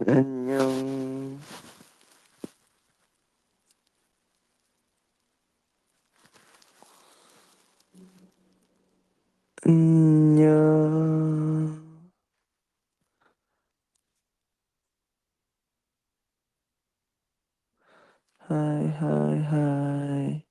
안녕. 안녕. 하이, 하이, 하이.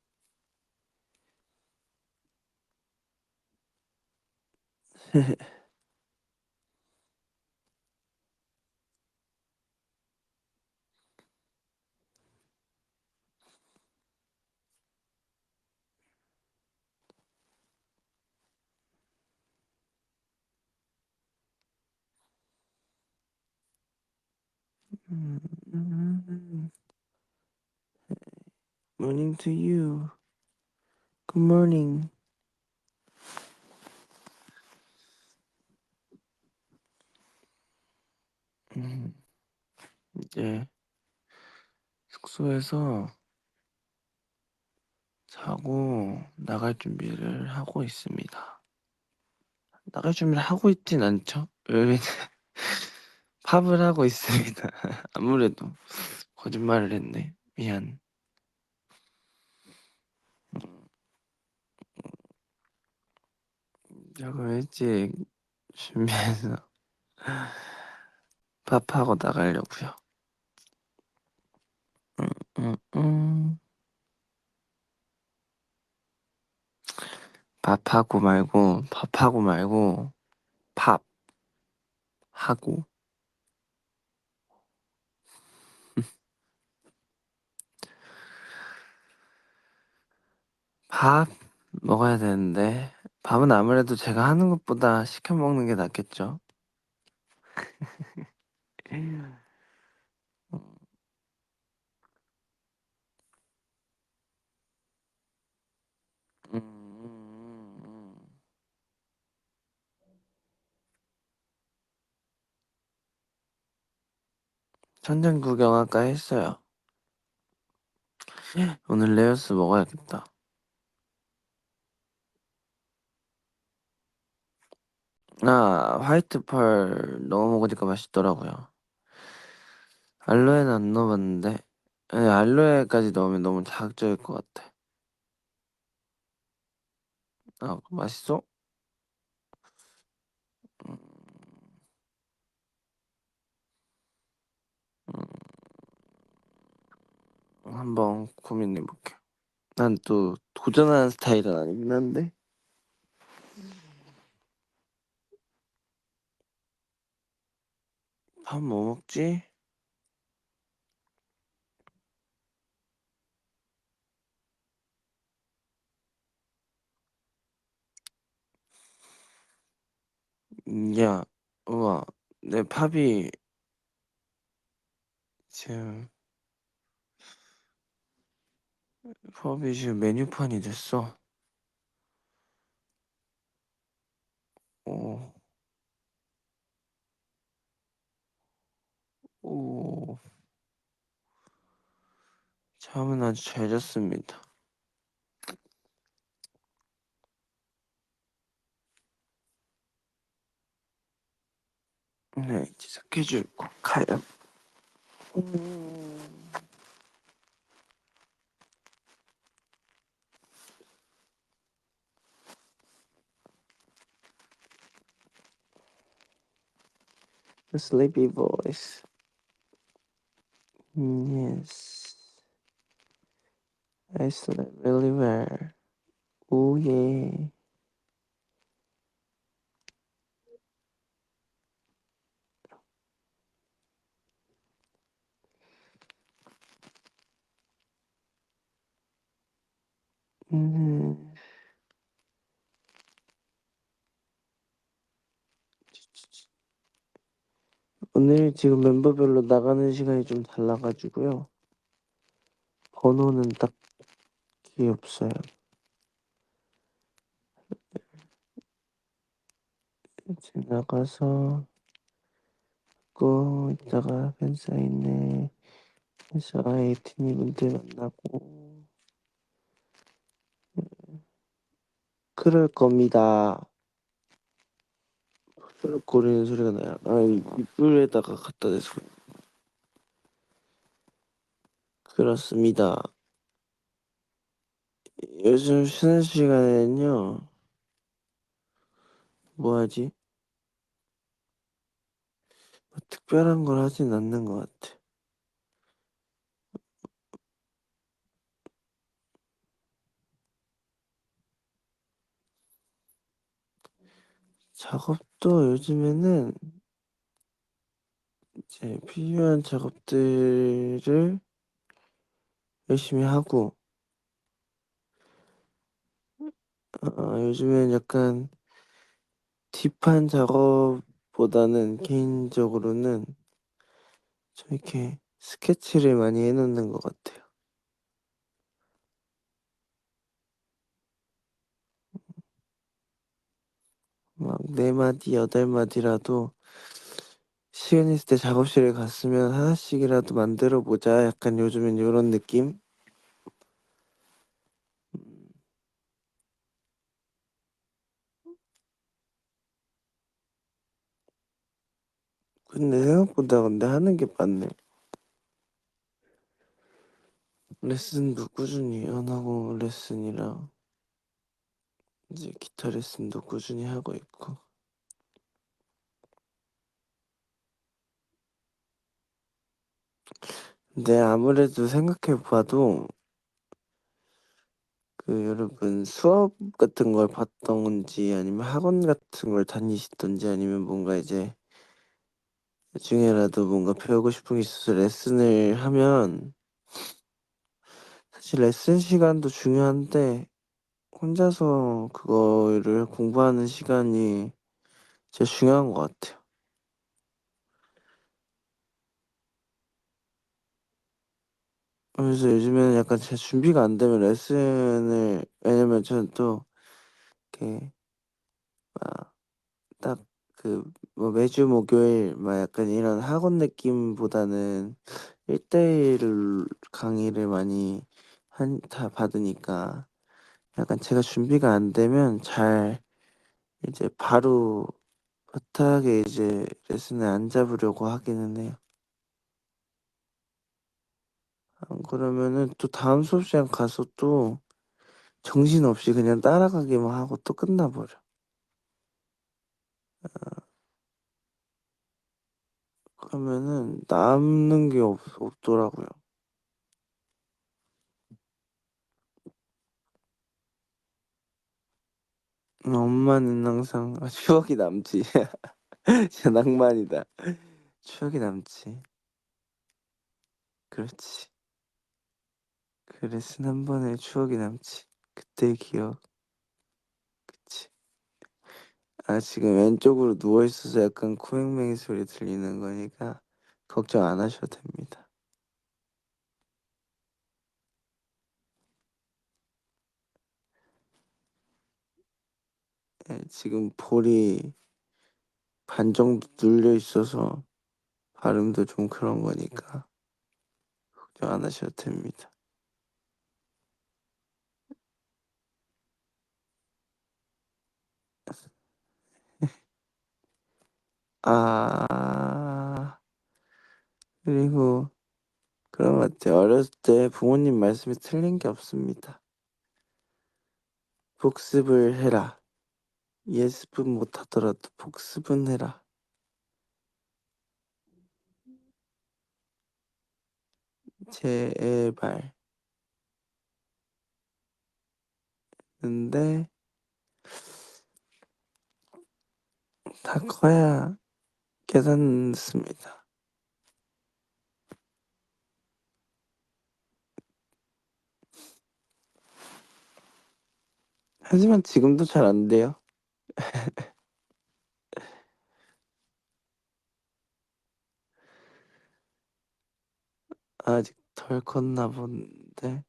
Morning to you. Good morning. 이제 숙소에서 자고 나갈 준비를 하고 있습니다. 나갈 준비를 하고 있진 않죠? 왜냐면 팝을 하고 있습니다. 아무래도 거짓말을 했네. 미안. 자고 일찍 준비해서 팝하고 나가려고요. 음, 음. 밥하고 말고 팝 하고 밥 먹어야 되는데 밥은 아무래도 제가 하는 것보다 시켜 먹는 게 낫겠죠. 음, 음, 음. 천장 구경 아까 했어요. 오늘 레어스 먹어야겠다. 아, 화이트 펄 넣어 먹으니까 맛있더라고요. 알로에는 안 넣어봤는데 아니, 알로에까지 넣으면 너무 자극적일 것 같아. 아, 맛있어? 음, 음, 한번 고민해볼게. 난 또 도전하는 스타일은 아니긴 한데. 밥 뭐 먹지? 야, 우와, 내 팝이 지금 팝이 지금 메뉴판이 됐어. 오, 오, 잠은 아주 잘 잤습니다. 네, 이제 스케줄 꼭 가요. 음, The sleepy voice. Yes, I slept really well. Oh yeah. 음, 오늘 지금 멤버별로 나가는 시간이 좀 달라가지고요. 번호는 딱히 없어요. 이제 나가서 이따가 팬사인회 해서 아이티니 분들 만나고 그럴 겁니다. 르륵거리는 소리가 나요. 아, 이불에다가 갖다 대서 그렇습니다. 요즘 쉬는 시간에는요, 뭐 하지? 뭐 특별한 걸 하진 않는 것 같아. 작업도 요즘에는 이제 필요한 작업들을 열심히 하고, 요즘엔 약간 딥한 작업보다는 개인적으로는 좀 이렇게 스케치를 많이 해 놓는 것 같아요. 막 4 마디, 8 마디라도 시간 있을 때 작업실에 갔으면 하나씩이라도 만들어 보자. 약간 요즘엔 요런 느낌? 근데 생각보다 근데 하는 게 많네. 레슨도 꾸준히 안 하고 레슨이랑 이제 기타 레슨도 꾸준히 하고 있고. 근데 아무래도 생각해 봐도 그 여러분 수업 같은 걸 봤던지 아니면 학원 같은 걸 다니시던지 아니면 뭔가 이제 나중에라도 뭔가 배우고 싶은 게 있어서 레슨을 하면 사실 레슨 시간도 중요한데 혼자서 그거를 공부하는 시간이 제일 중요한 것 같아요. 그래서 요즘에는 약간 제 준비가 안 되면 레슨을 왜냐면 저는 또 이렇게 막 딱 그 뭐 매주 목요일 막 약간 이런 학원 느낌보다는 1대1 강의를 많이 한 다 받으니까 약간 제가 준비가 안 되면 잘 이제 바로 빠듯하게 이제 레슨을 안 잡으려고 하기는 해요. 안 그러면은 또 다음 수업 시간 가서 또 정신없이 그냥 따라가기만 하고 또 끝나 버려. 그러면은 남는 게 없더라고요. 엄마는 항상 추억이 남지. 진짜 낭만이다. 추억이 남지. 그렇지. 그 레슨 한 번에 추억이 남지. 그때의 기억. 그치. 아 지금 왼쪽으로 누워 있어서 약간 코맹맹이 소리 들리는 거니까 걱정 안 하셔도 됩니다. 예 지금 볼이 반 정도 눌려 있어서 발음도 좀 그런 거니까 걱정 안 하셔도 됩니다. 아 그리고 그런 것 같아요. 어렸을 때 부모님 말씀이 틀린 게 없습니다. "복습을 해라. 예습은 못하더라도 복습은 해라." 제발. 근데 다 커야 깨닫습니다. 하지만 지금도 잘 안 돼요. 아직 덜 컸나 본데.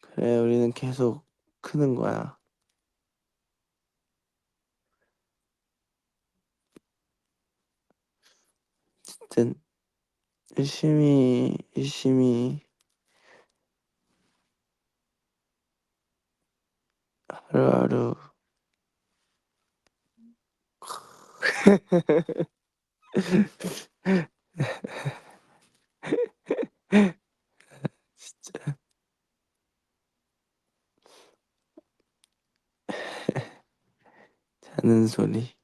그래 우리는 계속 크는 거야. 어쨌든 열심히 하루하루 진짜 자는 소리.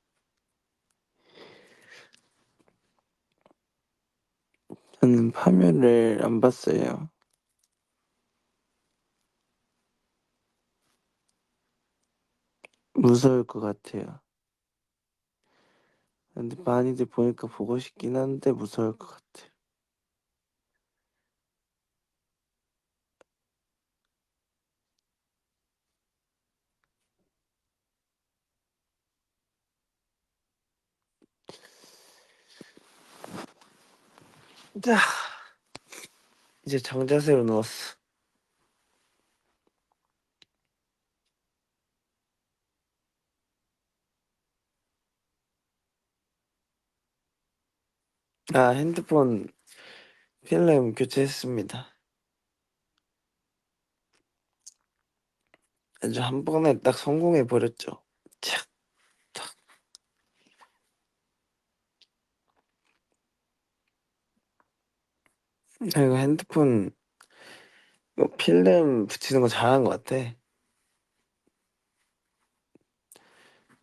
저는 파멸을 안 봤어요. 무서울 것 같아요. 근데 많이들 보니까 보고 싶긴 한데 무서울 것 같아요. 자, 이제 정자세로 누웠어. 아, 핸드폰 필름 교체했습니다. 아주 한 번에 딱 성공해 버렸죠. 착, 탁. 아, 이거 핸드폰 이거 필름 붙이는 거 잘한 것 같아.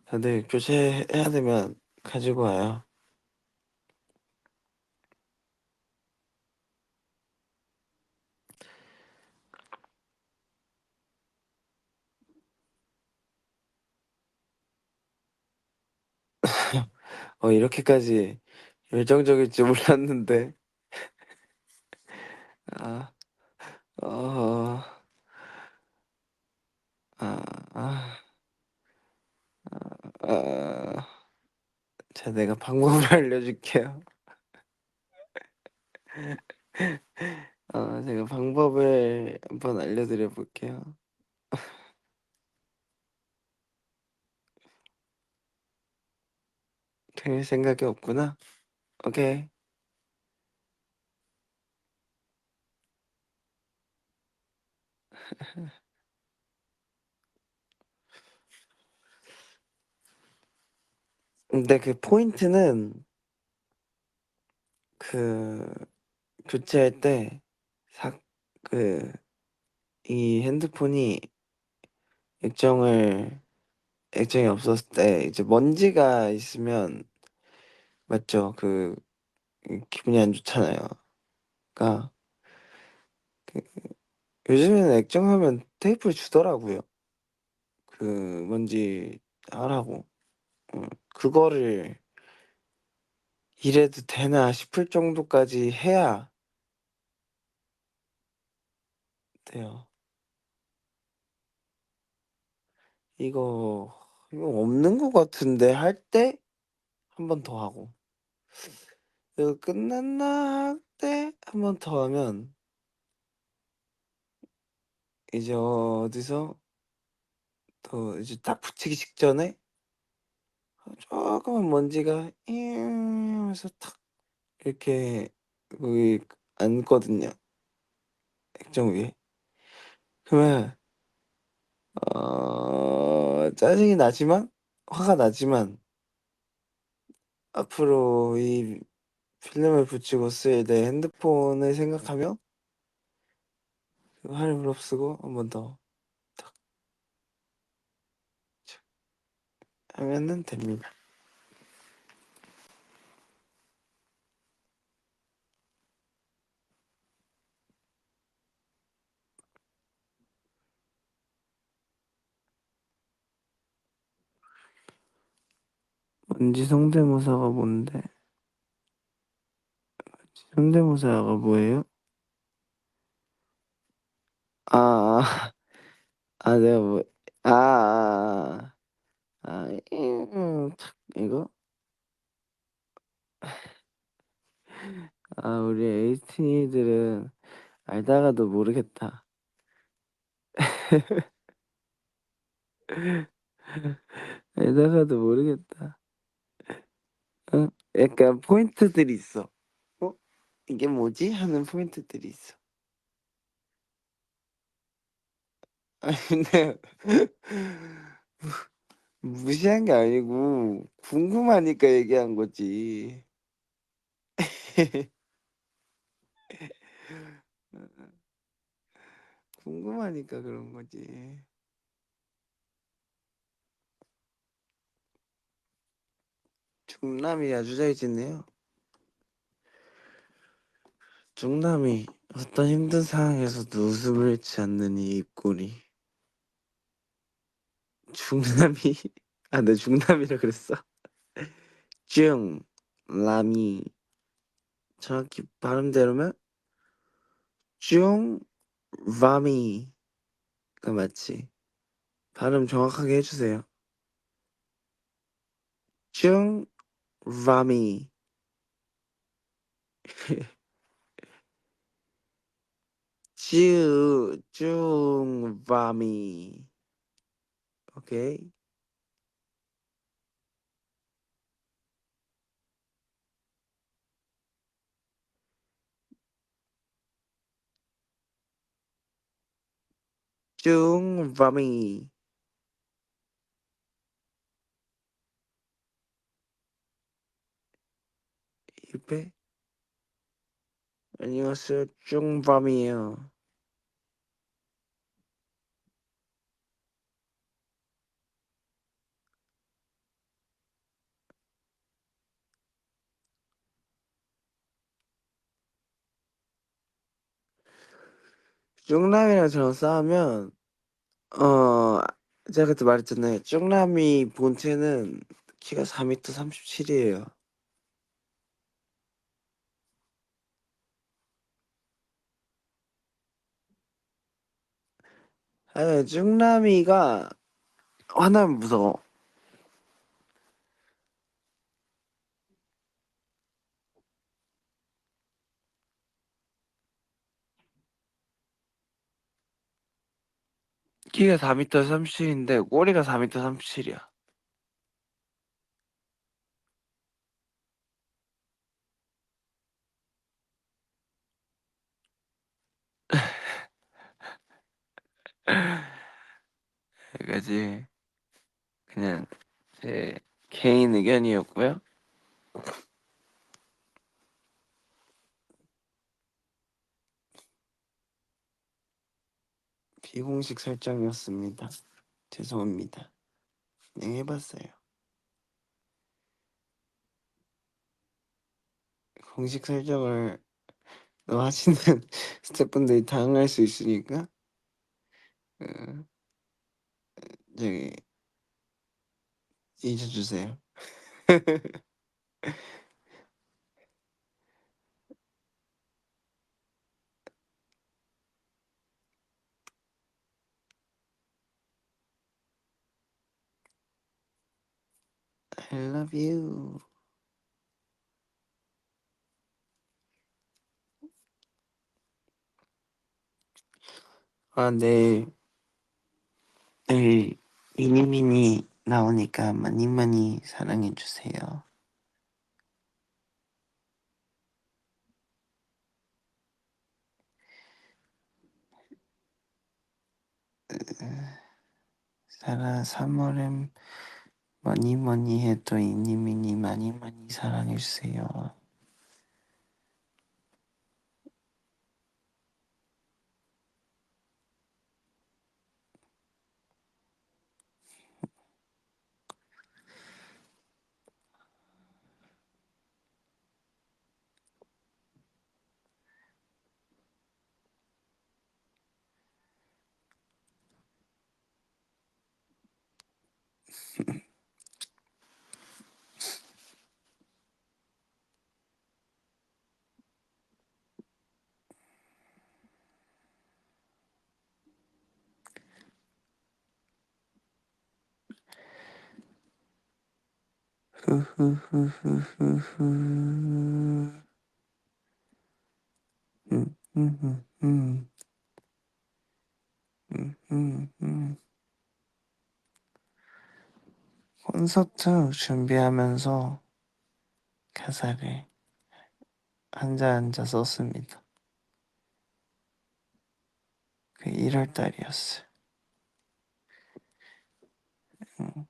다들 교체해야 되면 가지고 와요. 이렇게까지 열정적일 줄 몰랐는데. 아, 어, 아, 아, 아. 자, 내가 방법을 알려줄게요. 제가 방법을 한번 알려드려 볼게요. 될 생각이 없구나. 오케이. 근데 그 포인트는 그 교체할 때 삭 그 이 핸드폰이 액정을 액정이 없었을 때 이제 먼지가 있으면 맞죠? 기분이 안 좋잖아요. 그러니까 그 요즘에는 액정하면 테이프를 주더라고요. 그 먼지 하라고. 그거를 '이래도 되나?' 싶을 정도까지 해야 돼요. 이거 없는 것 같은데 할 때 한 번 더 하고, 이거 끝났나 할 때 한 번 더 하면 이제 어디서 또 이제 딱 붙이기 직전에 조그만 먼지가 하면서 탁 이렇게 거기 앉거든요, 액정 위에. 그러면 짜증이 나지만 화가 나지만 앞으로 이 필름을 붙이고 쓸 내 핸드폰을 생각하며 그 화를 무릅쓰고 한 번 더 탁 하면은 됩니다. 먼지 성대모사가 뭔데? 성대모사가 뭐예요? 아, 내가 뭐, 아, 아, 탁, 이거? 우리 에이티니들은 알다가도 모르겠다. 알다가도 모르겠다. 어? 약간 포인트들이 있어. 어? 이게 뭐지? 하는 포인트들이 있어. 아니 근데 무시한 게 아니고 궁금하니까 얘기한 거지. 궁금하니까 그런 거지. 중남이 아주 잘 지내요. 중남이 어떤 힘든 상황에서도 웃음을 잃지 않는 이 입꼬리. 중남이 아, 내 중남이라 그랬어. 중남이 정확히 발음대로면 중라미가 맞지? 발음 정확하게 해주세요. 중라미. 중라미. 오케이. 중라미. 입에 안녕하세요. 중밤이에요. 중남이랑 저랑 싸우면 어 제가 그때 말했잖아요. 중남이 본체는 키가 4m 37이에요. 아니 중남이가 화나면 무서워. 키가 4m 37인데 꼬리가 4m 37이야. 여기까지 그냥 제 개인 의견이었고요. 비공식 설정이었습니다. 죄송합니다. 그냥 해봤어요. 공식 설정을 하시는 스태프분들이 당할 수 있으니까 어, 저기 잊어주세요. I love you. 아, 내일 미니미니 나오니까 많이 많이 사랑해주세요. 사랑 3월엔 뭐니 뭐니 해도 이니미니 많이 많이 사랑해주세요. 후후후후후후. 콘서트 준비하면서 가사를 한자 썼습니다. 그 1월 달이었어요. 음,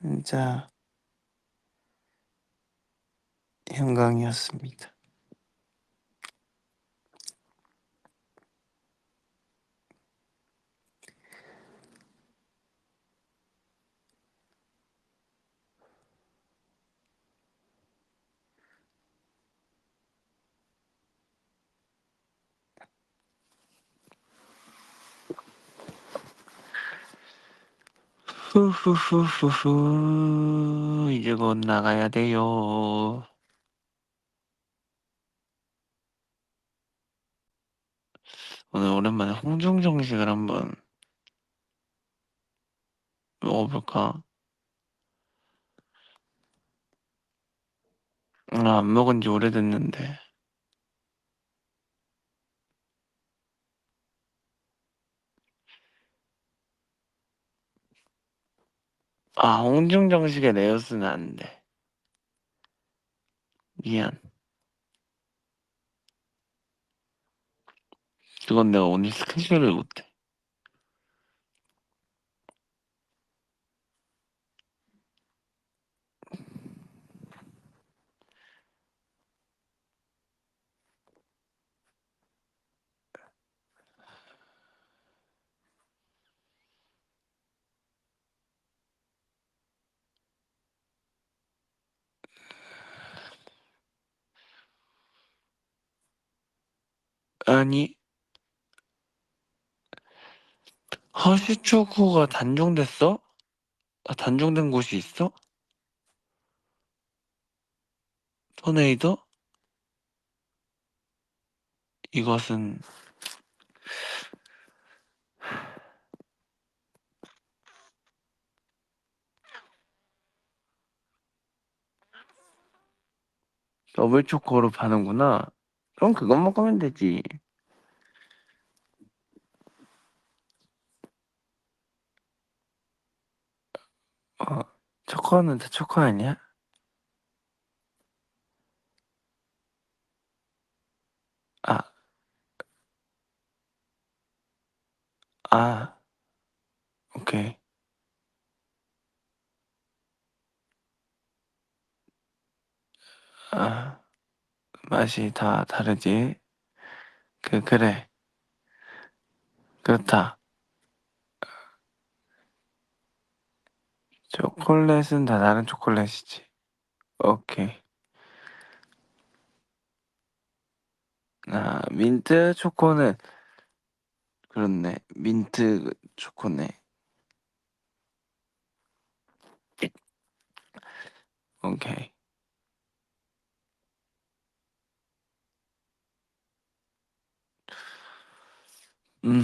한자 형광이었습니다. 후후후후후 이제 곧 나가야 돼요. 오늘 오랜만에 홍중 정식을 한번 먹어볼까? 안 먹은 지 오래됐는데. 홍중 정식에 레어스는 안 돼. 미안. 그건 내가 오늘 스케줄을 못해. 아니, 허쉬초코가 단종됐어? 단종된 곳이 있어? 토네이도? 이것은 더블 초코로 파는구나. 그럼 그것 먹으면 되지. 어, 초코는 다 초코 아니야? 아, 아, 오케이. 아, 맛이 다 다르지? 그래. 그렇다. 초콜릿은 다 다른 초콜릿이지. 오케이. 민트 초코는, 그렇네. 민트 초코네. 오케이. 음,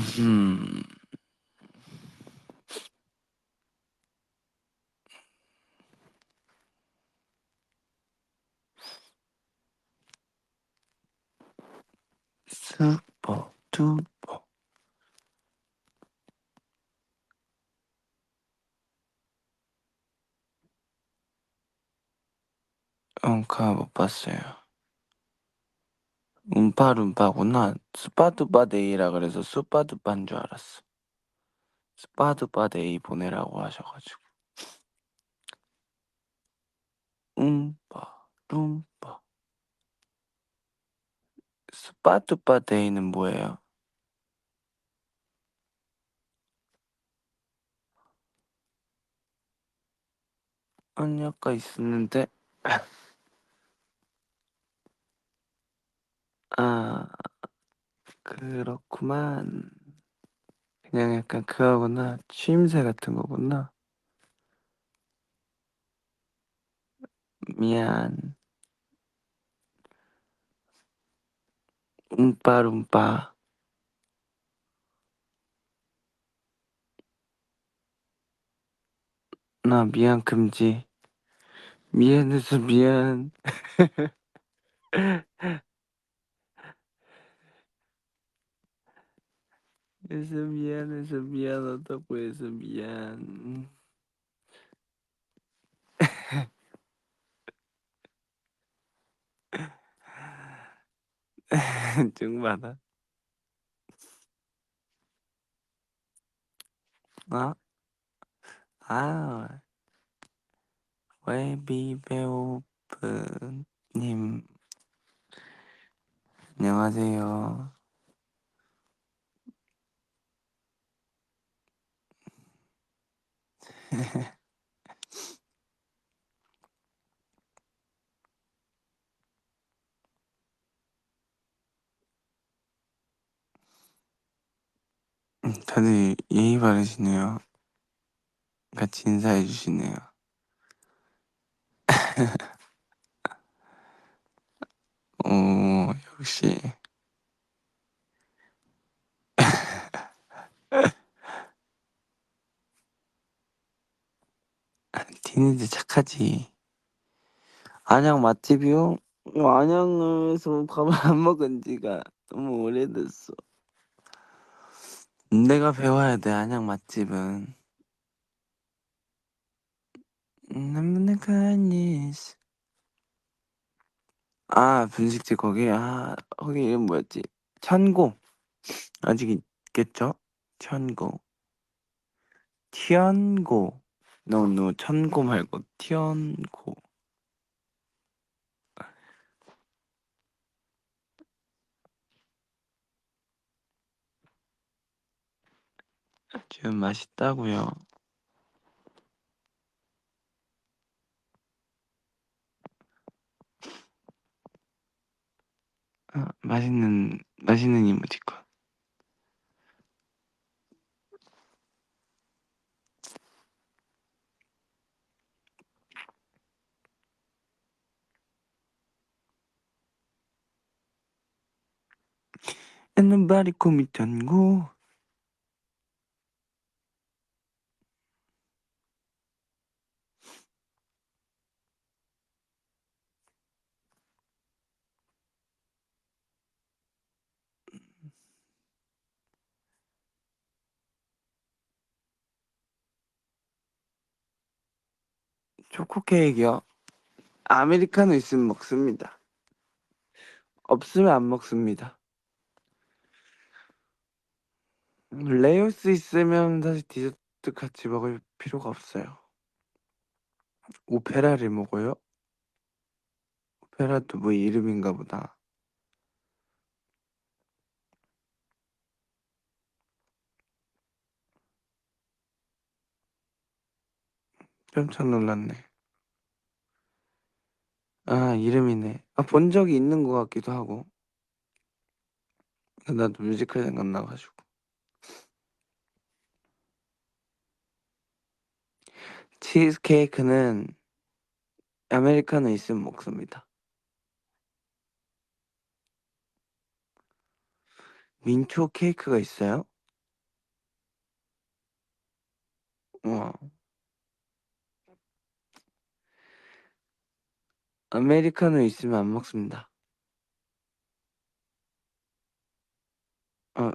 슈퍼 두퍼. 못 봤어요. 움파룸파구나. 스파두바데이라 그래서 수빠두빠인 줄 알았어. 스파두바데이 보내라고 하셔가지고. 움파룸파. 스파두바데이는 뭐예요? 아니, 아까 있었는데. 아, 그렇구만. 그냥 약간 그거구나. 취임새 같은 거구나. 미안. 움빠룸빠. 나 미안 금지. 미안해서 미안. 해서 미안해서 미안하다고 해서 미안. 좀 많아. 어? 아, 웨이비 배고픈 님 안녕하세요. 다들 예의 바르시네요. 같이 인사해 주시네요. 오, 역시. 티니들 착하지. 안양 맛집이요? 안양에서 밥을 안 먹은 지가 너무 오래됐어. 내가 배워야 돼, 안양 맛집은. 내가 아니스. 아, 분식집 거기? 아, 거기 이름 뭐였지? 천고. 아직 있겠죠? 천고. 티안고. 노, 천고 말고 티안고. 지금 맛있다고요. 아, 맛있는 이모티콘. And nobody call me 천고. 초코 케이크요? 아메리카노 있으면 먹습니다. 없으면 안 먹습니다. 레이오스 있으면 사실 디저트 같이 먹을 필요가 없어요. 오페라를 먹어요? 오페라도 뭐 이름인가 보다. 깜짝 놀랐네. 아, 이름이네. 아, 본 적이 있는 것 같기도 하고. 나도 뮤지컬 생각나가지고. 치즈케이크는 아메리카노 있으면 먹습니다. 민초 케이크가 있어요? 와, 아메리카노 있으면 안 먹습니다.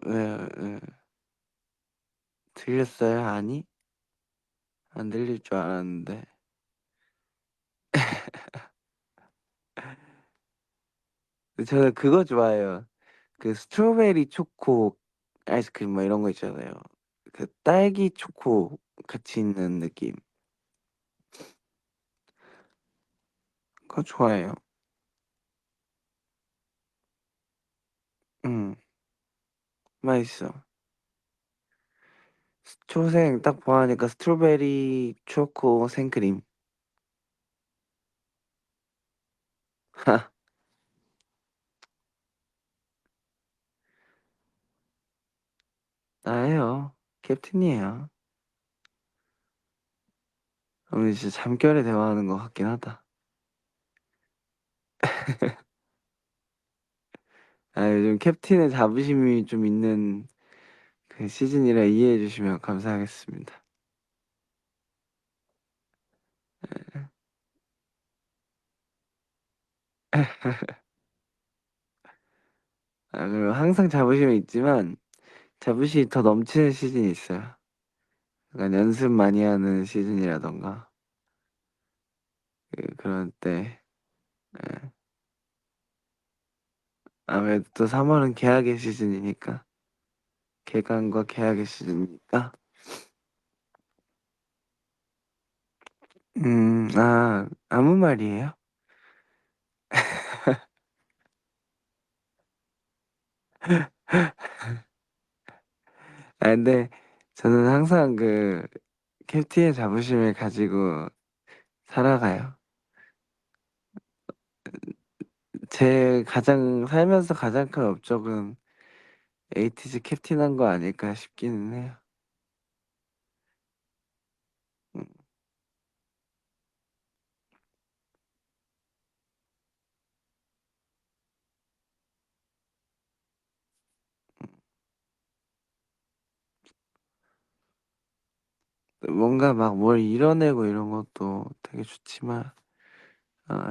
왜, 들렸어요? 아니? 안 들릴 줄 알았는데. 저는 그거 좋아해요. 그 스트로베리 초코 아이스크림 뭐 이런 거 있잖아요. 그 딸기 초코 같이 있는 느낌. 그거 좋아해요. 응, 맛있어. 초생 딱 보아하니까 스트로베리 초코 생크림. 하, 나예요. 캡틴이에요. 우리 진짜 잠결에 대화하는 것 같긴 하다. 아, 요즘 캡틴의 자부심이 좀 있는 그 시즌이라 이해해 주시면 감사하겠습니다. 아 그리고 항상 자부심은 있지만 자부심이 더 넘치는 시즌이 있어요. 약간 연습 많이 하는 시즌이라든가 그런 때. 예. 아무래도 또 3 월은 계약의 시즌이니까. 개강과 계약의 시즌이니까. 아무 말이에요? 아 근데 저는 항상 캡틴의 자부심을 가지고 살아가요. 제 가장 살면서 가장 큰 업적은 에이티즈 캡틴한 거 아닐까 싶기는 해요. 음 뭔가 막 뭘 이뤄내고 이런 것도 되게 좋지만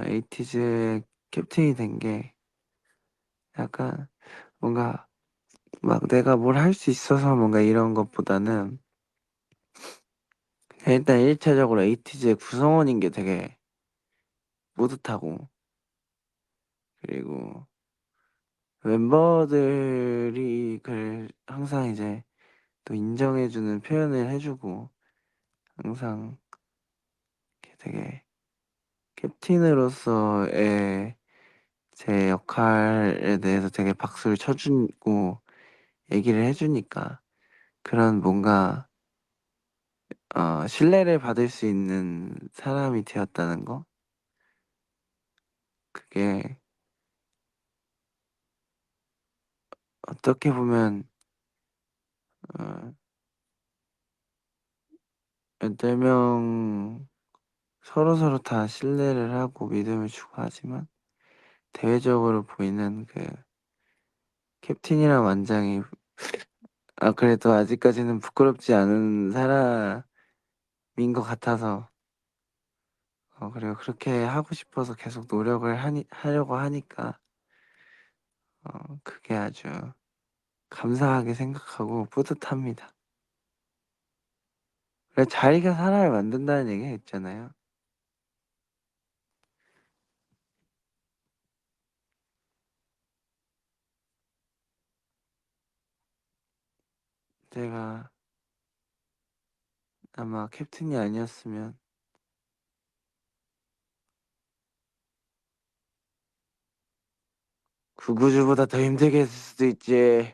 에이티즈의 캡틴이 된 게 약간 뭔가 막 내가 뭘 할 수 있어서 뭔가 이런 것보다는 일단 1차적으로 에이티즈의 구성원인 게 되게 뿌듯하고, 그리고 멤버들이 항상 이제 또 인정해 주는 표현을 해 주고 항상 이렇게 되게 캡틴으로서의 제 역할에 대해서 되게 박수를 쳐 주고 얘기를 해 주니까 그런 뭔가 신뢰를 받을 수 있는 사람이 되었다는 거, 그게 어떻게 보면 어 8명 서로서로 다 신뢰를 하고 믿음을 주고 하지만 대외적으로 보이는 캡틴이랑 완장이 그래도 아직까지는 부끄럽지 않은 사람인 것 같아서 그리고 그렇게 하고 싶어서 계속 노력을 하려고 하니까 그게 아주 감사하게 생각하고 뿌듯합니다. 그래 자기가 사람을 만든다는 얘기가 있잖아요. 제가 아마 캡틴이 아니었으면 구구주보다 더 힘들게 했을 수도 있지.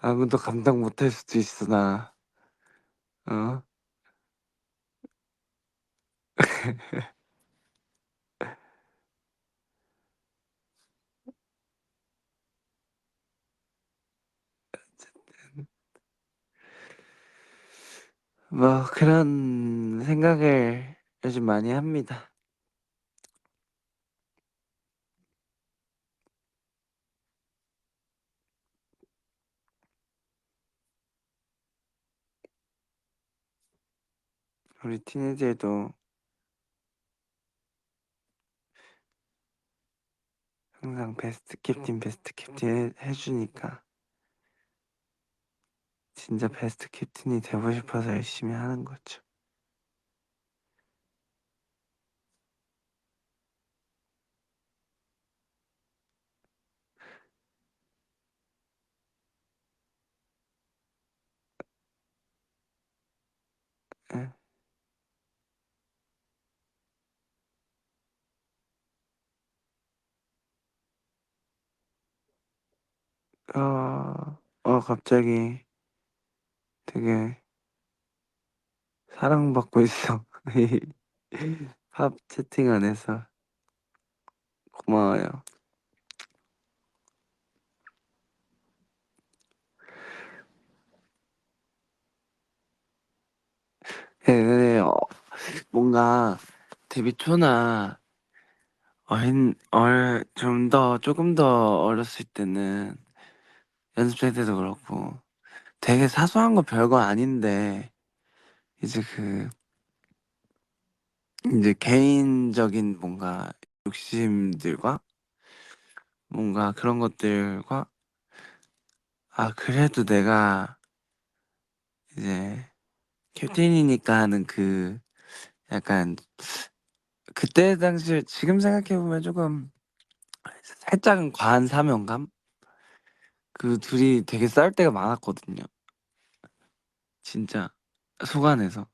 아무도 감당 못할 수도 있어 나. 어? 뭐 그런 생각을 요즘 많이 합니다. 우리 티네이저도 항상 베스트 캡틴 해 주니까 진짜 베스트 캡틴이 되고 싶어서 열심히 하는 거죠. 예. 갑자기 되게 사랑받고 있어. 팝 채팅 안에서. 고마워요. 네, 네, 뭔가 데뷔 초나 좀 더 조금 더 어렸을 때는 연습생 때도 그렇고 되게 사소한 거 별거 아닌데 이제 이제 개인적인 뭔가 욕심들과 뭔가 그런 것들과 그래도 내가 이제 캡틴이니까 하는 약간 그때 당시에 지금 생각해 보면 조금 살짝은 과한 사명감? 그 둘이 되게 싸울 때가 많았거든요. 진짜 속 안에서.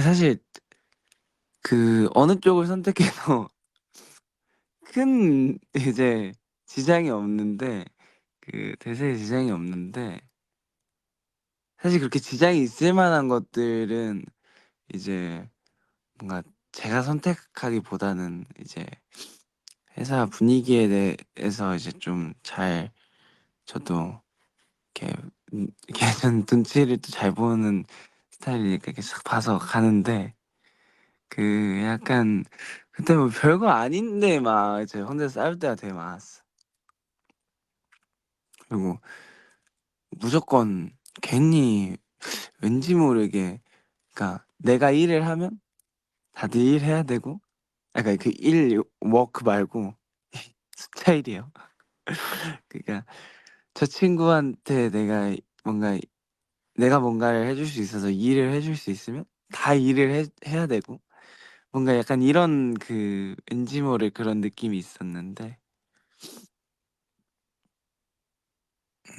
사실 어느 쪽을 선택해도 큰 이제 지장이 없는데 대세에 지장이 없는데 사실 그렇게 지장이 있을 만한 것들은 이제 뭔가 제가 선택하기보다는 이제 회사 분위기에 대해서 이제 좀 잘 저도 이렇게 이렇게 전 눈치를 또 잘 보는 스타일이니까 이렇게 싹 봐서 가는데 약간 그때 뭐 별거 아닌데 막 이제 혼자 싸울 때가 되게 많았어. 그리고 무조건 괜히 왠지 모르게 그러니까 내가 일을 하면 다들 일해야 되고 그러니까 워크 말고 스타일이에요. 그러니까 저 친구한테 뭔가 내가 뭔가를 해줄 수 있어서 일을 해줄 수 있으면 다 일을 해야 되고 뭔가 약간 이런 왠지 모를 그런 느낌이 있었는데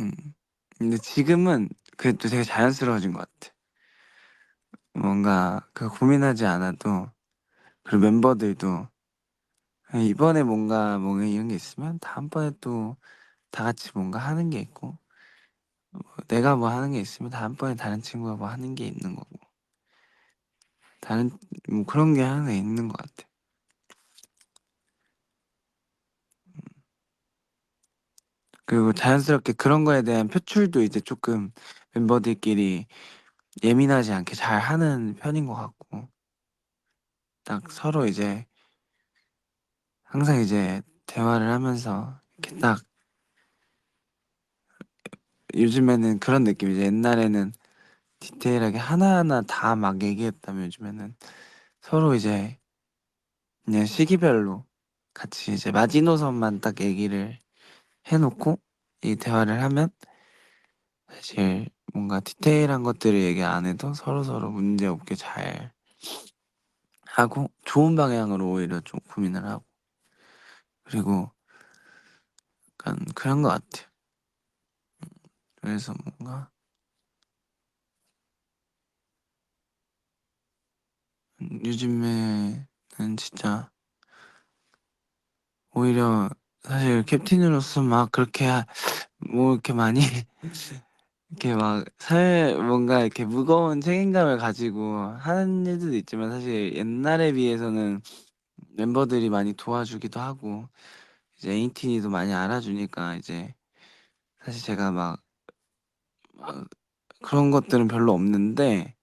음 근데 지금은 그래도 되게 자연스러워진 것 같아. 뭔가 고민하지 않아도 그리고 멤버들도 이번에 뭔가 이런 게 있으면 다음번에 또 다 같이 뭔가 하는 게 있고 내가 뭐 하는 게 있으면 다음번에 다른 친구가 뭐 하는 게 있는 거고 다른 뭐 그런 게 하나 있는 것 같아. 그리고 자연스럽게 그런 거에 대한 표출도 이제 조금 멤버들끼리 예민하지 않게 잘 하는 편인 것 같고 딱 서로 이제 항상 이제 대화를 하면서 이렇게 딱 요즘에는 그런 느낌이죠. 옛날에는 디테일하게 하나하나 다 막 얘기했다면 요즘에는 서로 이제 그냥 시기별로 같이 이제 마지노선만 딱 얘기를 해 놓고 이 대화를 하면 사실 뭔가 디테일한 것들을 얘기 안 해도 서로서로 문제없게 잘 하고 좋은 방향으로 오히려 좀 고민을 하고 그리고 약간 그런 것 같아요. 그래서 뭔가 요즘에는 진짜 오히려 사실 캡틴으로서 막 그렇게 뭐 이렇게 많이 이렇게 막 뭔가 이렇게 무거운 책임감을 가지고 하는 일들도 있지만 사실 옛날에 비해서는 멤버들이 많이 도와주기도 하고 이제 에이틴이도 많이 알아주니까 이제 사실 제가 막 그런 것들은 별로 없는데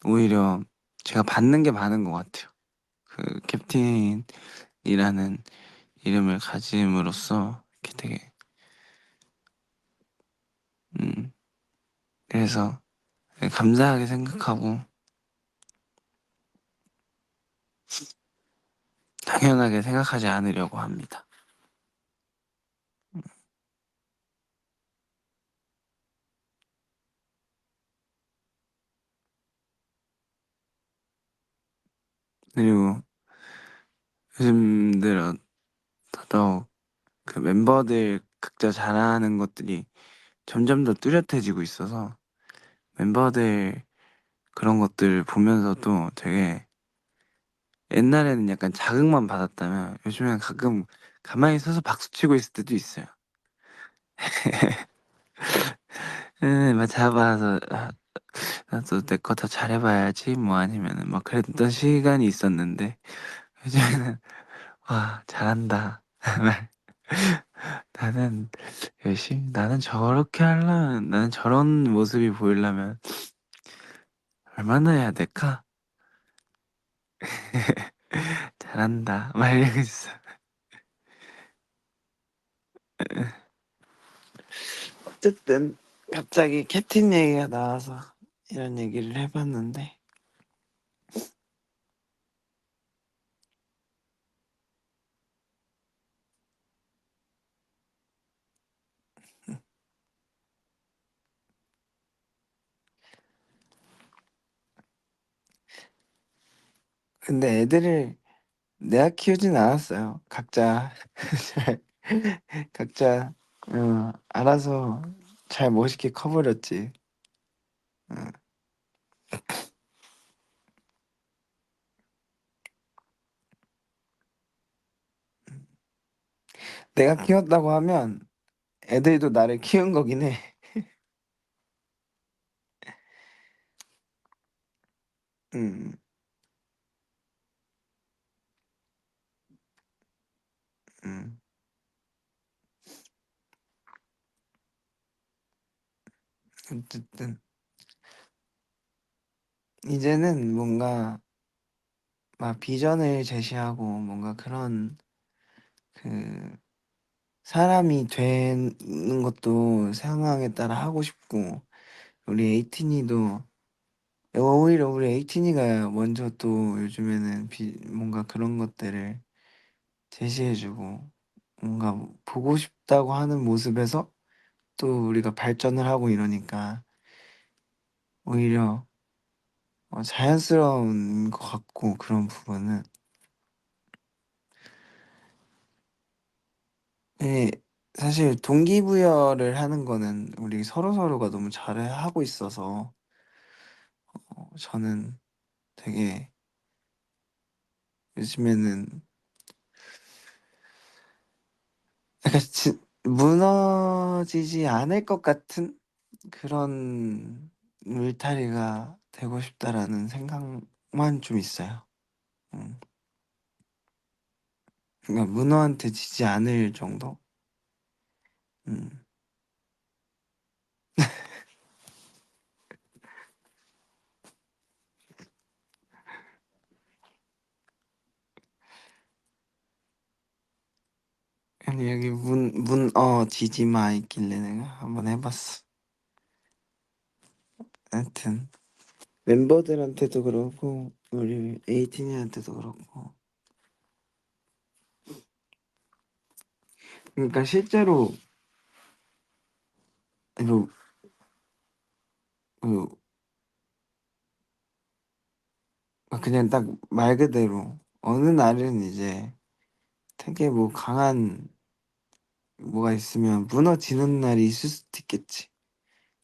오히려 제가 받는 게 많은 것 같아요. 캡틴이라는 이름을 가짐으로써 이렇게 되게 음 그래서 감사하게 생각하고 당연하게 생각하지 않으려고 합니다. 그리고 요즘 들어 더더욱 멤버들 각자 잘하는 것들이 점점 더 뚜렷해지고 있어서 멤버들 그런 것들 보면서도 되게 옛날에는 약간 자극만 받았다면 요즘엔 가끔 가만히 서서 박수치고 있을 때도 있어요. 막 잡아서 나도 내 거 더 잘해봐야지 뭐 아니면은 막 그랬던 시간이 있었는데 요즘에는 와 잘한다. 나는 나는 저렇게 하려면 나는 저런 모습이 보이려면 얼마나 해야 될까? 잘한다 막 이러고 있어. 어쨌든 갑자기 캡틴 얘기가 나와서 이런 얘기를 해 봤는데 근데 애들을 내가 키우진 않았어요. 각자 잘 각자 알아서 잘 멋있게 커 버렸지. 어. 내가 키웠다고 하면 애들도 나를 키운 거긴 해. 음. 음. 어쨌든 이제는 뭔가 막 비전을 제시하고 뭔가 그런 그 사람이 되는 것도 상황에 따라 하고 싶고 우리 에이틴이도 오히려 우리 에이틴이가 먼저 또 요즘에는 뭔가 그런 것들을 제시해 주고 뭔가 보고 싶다고 하는 모습에서 또 우리가 발전을 하고 이러니까 오히려 자연스러운 것 같고 그런 부분은 예 사실 동기부여를 하는 거는 우리 서로서로가 너무 잘하고 있어서 저는 되게 요즘에는 약간 무너지지 않을 것 같은 그런 울타리가 되고 싶다라는 생각만 좀 있어요. 음. 그러니까 문어한테 지지 않을 정도? 음. 아니 여기 지지 마 있길래 내가 한번 해 봤어. 하여튼 멤버들한테도 그렇고 우리 에이틴이한테도 그렇고 그러니까 실제로 그 그 그냥 딱 말 그대로 어느 날은 이제 되게 뭐 강한 뭐가 있으면 무너지는 날이 있을 수도 있겠지.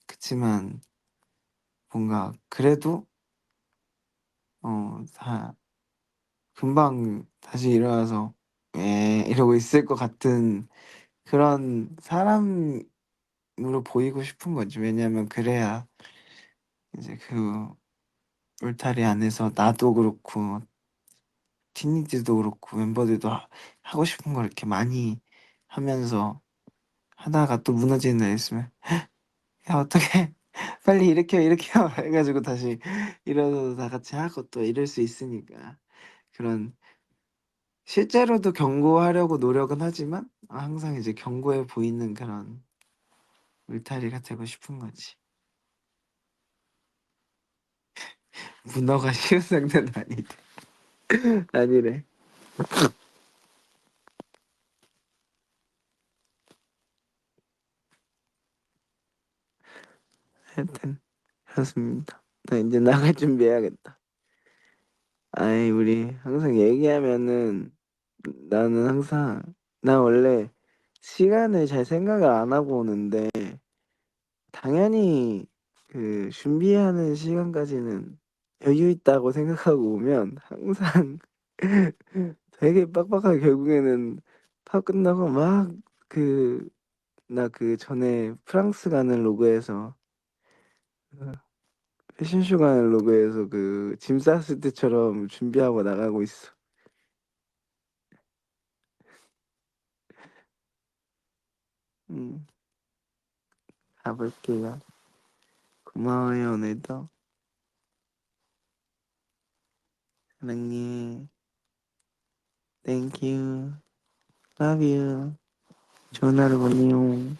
그치만 뭔가 그래도 다 금방 다시 일어나서 "에." 이러고 있을 것 같은 그런 사람으로 보이고 싶은 거지. 왜냐하면 그래야 이제 그 울타리 안에서 나도 그렇고 팀원들도 그렇고 멤버들도 하고 싶은 걸 이렇게 많이 하면서 하다가 또 무너지는 날 있으면 "야 어떡해. 빨리 일으켜, 일으켜." 해 가지고 다시 일어나서 다 같이 하고 또 이럴 수 있으니까 그런 실제로도 경고하려고 노력은 하지만 항상 이제 견고해 보이는 그런 울타리가 되고 싶은 거지. 문어가 쉬운 상대는 아니대. 아니래. 하여튼 그렇습니다. 나 인제 나갈 준비해야겠다. 아이 우리 항상 얘기하면은 나는 항상 나 원래 시간을 잘 생각을 안 하고 오는데 당연히 그 준비하는 시간까지는 여유 있다고 생각하고 오면 항상 되게 빡빡하게 결국에는 파업 끝나고 막 그 나 그 전에 프랑스 가는 로그에서 그 패션쇼 가는 로그에서 그 짐 쌌을 때처럼 준비하고 나가고 있어. 음. 가 볼게요. 고마워요 오늘도. 사랑해. Thank you. Love you. 좋은 하루 보내요.